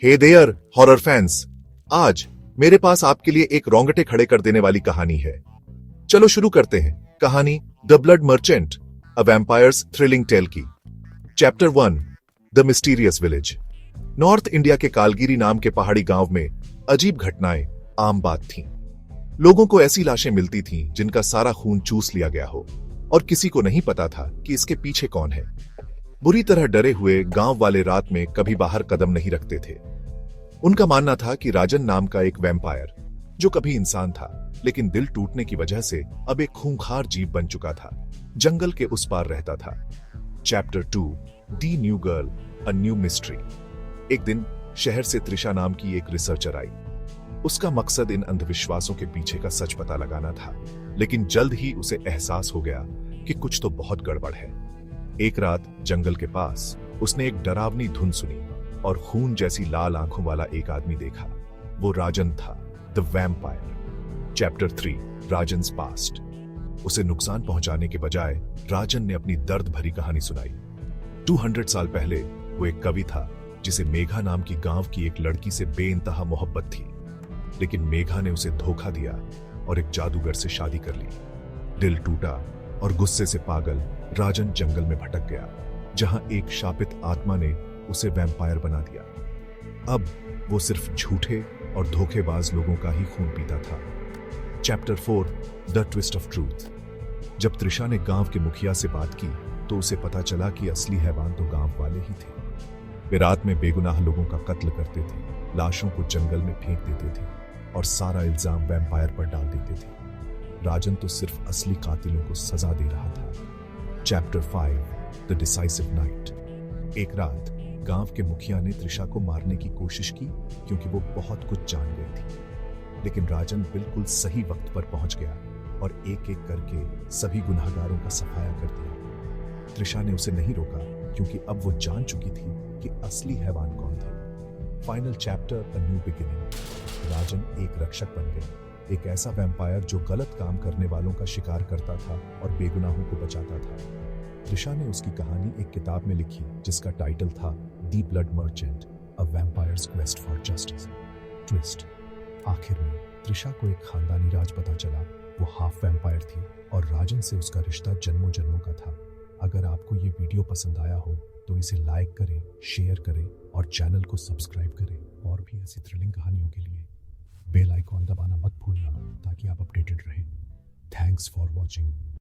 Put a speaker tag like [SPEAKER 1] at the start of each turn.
[SPEAKER 1] Hey there horror fans, आज मेरे पास आपके लिए एक रोंगटे खड़े कर देने वाली कहानी है। चलो शुरू करते हैं कहानी the blood merchant, a vampire's thrilling tale की। Chapter 1, the mysterious village. North India के कालगिरी नाम के पहाड़ी गांव में अजीब घटनाएं आम बात थीं। लोगों को ऐसी लाशें मिलती थीं जिनका सारा खून चूस लिया गया हो और किसी को नहीं पता था कि इसके पीछे कौन है। बुरी तरह डरे हुए गांव वाले रात में कभी बाहर कदम नहीं रखते थे। उनका मानना था कि राजन नाम का एक वैम्पायर, जो कभी इंसान था लेकिन दिल टूटने की वजह से अब एक खूंखार जीव बन चुका था, जंगल के उस पार रहता था। Chapter 2, the new girl, a new mystery. एक दिन शहर से त्रिशा नाम की एक रिसर्चर आई। उसका मकसद इन अंधविश्वासों के पीछे का सच पता लगाना था, लेकिन जल्द ही उसे एहसास हो गया कि कुछ तो बहुत गड़बड़ है। एक रात जंगल के पास उसने एक डरावनी धुन सुनी और खून जैसी लाल आंखों वाला एक आदमी देखा। वो राजन था, the vampire. Chapter 3, Rajan's past. उसे नुकसान पहुंचाने के बजाय राजन ने अपनी दर्द भरी कहानी सुनाई। 200 साल पहले वो एक कवि था जिसे मेघा नाम की गांव की एक लड़की से बेइंतहा मोहब्बत थी, लेकिन मेघा ने उसे धोखा दिया और एक जादूगर से शादी कर ली। दिल टूटा और गुस्से से पागल राजन जंगल में भटक गया, जहां एक शापित आत्मा ने उसे वैम्पायर बना दिया। अब वो सिर्फ झूठे और धोखेबाज लोगों का ही खून पीता था। Chapter 4, the twist of truth. जब त्रिशा ने गांव के मुखिया से बात की तो उसे पता चला कि असली हैवान तो गांव वाले ही थे। वे रात में बेगुनाह लोगों का कत्ल करते थे, लाशों को जंगल में फेंक देते थे और सारा इल्जाम वैम्पायर पर डाल देते थे। राजन तो सिर्फ असली कातिलों को सजा दे रहा था। Chapter 5, the decisive night. एक रात गांव के मुखिया ने त्रिशा को मारने की कोशिश की क्योंकि वो बहुत कुछ जान गई थी, लेकिन राजन बिल्कुल सही वक्त पर पहुंच गया और एक एक करके सभी गुनहगारों का सफाया कर दिया। त्रिशा ने उसे नहीं रोका क्योंकि अब वो जान चुकी थी कि असली हैवान कौन थे। Final chapter, a new beginning. Rajan एक रक्षक बन गया, एक ऐसा वैम्पायर जो गलत काम करने वालों का शिकार करता था और बेगुनाहों को बचाता था। त्रिशा ने उसकी कहानी एक किताब में लिखी जिसका टाइटल था the blood merchant, a vampires quest for justice. Twist. आखिर में त्रिशा को एक खानदानी राज पता चला। वो हाफ वैम्पायर थी और राजन से उसका रिश्ता जन्मों जन्मों का था। अगर आपको ये वीडियो पसंद आया हो तो इसे लाइक करें, शेयर करें और चैनल को सब्सक्राइब करें। और भी ऐसी थ्रिलिंग कहानियों के लिए बेल आइकॉन दबाना मत भूलना ताकि आप अपडेटेड रहें। Thanks for watching.